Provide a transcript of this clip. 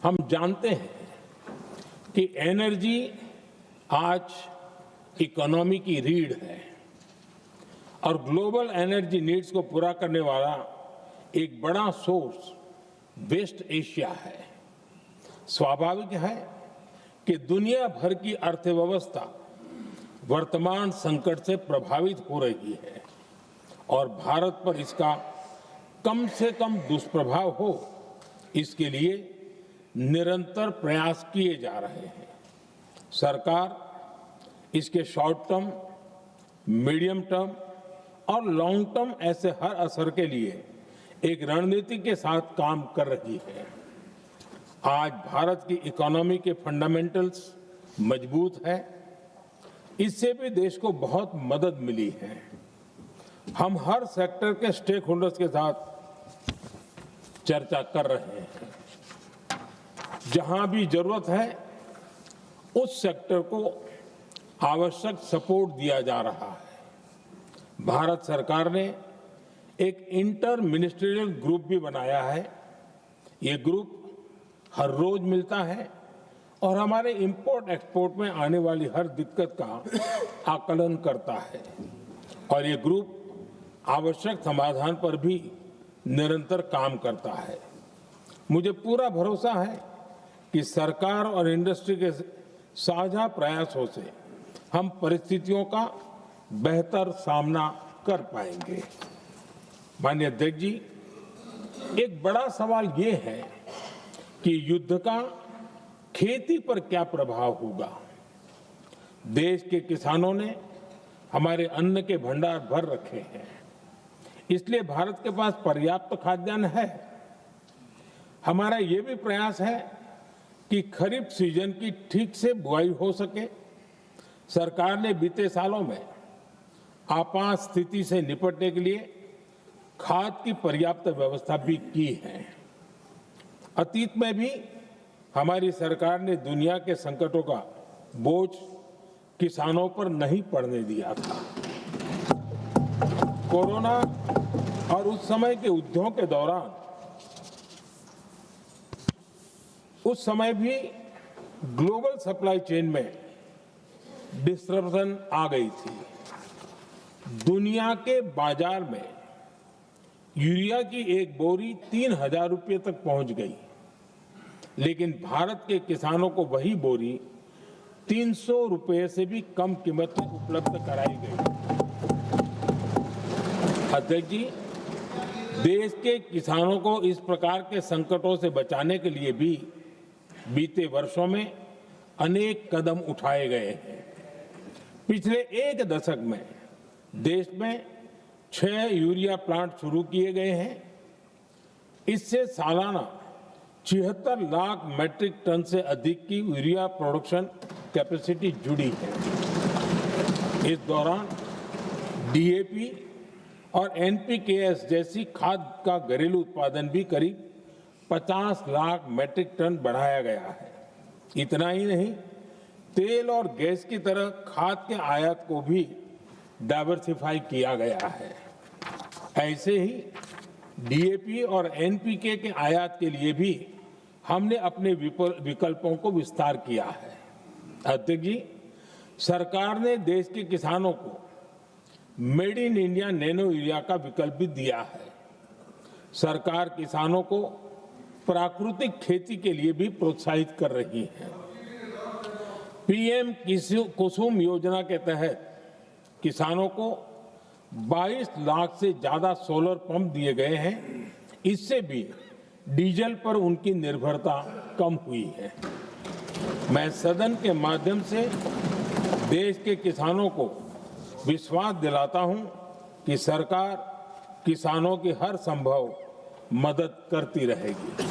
हम जानते हैं कि एनर्जी आज इकोनॉमी की रीढ़ है और ग्लोबल एनर्जी नीड्स को पूरा करने वाला एक बड़ा सोर्स वेस्ट एशिया है। स्वाभाविक है कि दुनिया भर की अर्थव्यवस्था वर्तमान संकट से प्रभावित हो रही है और भारत पर इसका कम से कम दुष्प्रभाव हो, इसके लिए निरंतर प्रयास किए जा रहे हैं। सरकार इसके शॉर्ट टर्म, मीडियम टर्म और लॉन्ग टर्म ऐसे हर असर के लिए एक रणनीति के साथ काम कर रही है। आज भारत की इकोनॉमी के फंडामेंटल्स मजबूत है, इससे भी देश को बहुत मदद मिली है। हम हर सेक्टर के स्टेक होल्डर्स के साथ चर्चा कर रहे हैं। जहां भी जरूरत है उस सेक्टर को आवश्यक सपोर्ट दिया जा रहा है। भारत सरकार ने एक इंटर मिनिस्ट्रियल ग्रुप भी बनाया है। ये ग्रुप हर रोज मिलता है और हमारे इंपोर्ट एक्सपोर्ट में आने वाली हर दिक्कत का आकलन करता है और ये ग्रुप आवश्यक समाधान पर भी निरंतर काम करता है। मुझे पूरा भरोसा है कि सरकार और इंडस्ट्री के साझा प्रयासों से हम परिस्थितियों का बेहतर सामना कर पाएंगे। माननीय अध्यक्ष जी, एक बड़ा सवाल ये है कि युद्ध का खेती पर क्या प्रभाव होगा। देश के किसानों ने हमारे अन्न के भंडार भर रखे हैं, इसलिए भारत के पास पर्याप्त खाद्यान्न है। हमारा ये भी प्रयास है कि खरीफ सीजन की ठीक से बुआई हो सके। सरकार ने बीते सालों में आपात स्थिति से निपटने के लिए खाद की पर्याप्त व्यवस्था भी की है। अतीत में भी हमारी सरकार ने दुनिया के संकटों का बोझ किसानों पर नहीं पड़ने दिया था। कोरोना और उस समय के युद्धों के दौरान उस समय भी ग्लोबल सप्लाई चेन में डिस्ट्रप्शन आ गई थी। दुनिया के बाजार में यूरिया की एक बोरी 3,000 रुपये तक पहुंच गई, लेकिन भारत के किसानों को वही बोरी 300 रुपये से भी कम कीमत में उपलब्ध कराई गई। अध्यक्ष जी, देश के किसानों को इस प्रकार के संकटों से बचाने के लिए भी बीते वर्षों में अनेक कदम उठाए गए हैं। पिछले एक दशक में देश में 6 यूरिया प्लांट शुरू किए गए हैं। इससे सालाना 76 लाख मैट्रिक टन से अधिक की यूरिया प्रोडक्शन कैपेसिटी जुड़ी है। इस दौरान डीएपी और एनपीकेएस जैसी खाद का घरेलू उत्पादन भी करीब 50 लाख मैट्रिक टन बढ़ाया गया है। इतना ही नहीं, तेल और गैस की तरह खाद के आयात को भी डाइवर्सिफाई किया गया है। ऐसे ही डीएपी और एनपीके के आयात के लिए भी हमने अपने विकल्पों को विस्तार किया है। अध्यक्ष जी, सरकार ने देश के किसानों को made in India nano urea का विकल्प भी दिया है। सरकार किसानों को प्राकृतिक खेती के लिए भी प्रोत्साहित कर रही है। पीएम कुसुम योजना के तहत किसानों को 22 लाख से ज्यादा सोलर पंप दिए गए हैं। इससे भी डीजल पर उनकी निर्भरता कम हुई है। मैं सदन के माध्यम से देश के किसानों को विश्वास दिलाता हूं कि सरकार किसानों की हर संभव मदद करती रहेगी।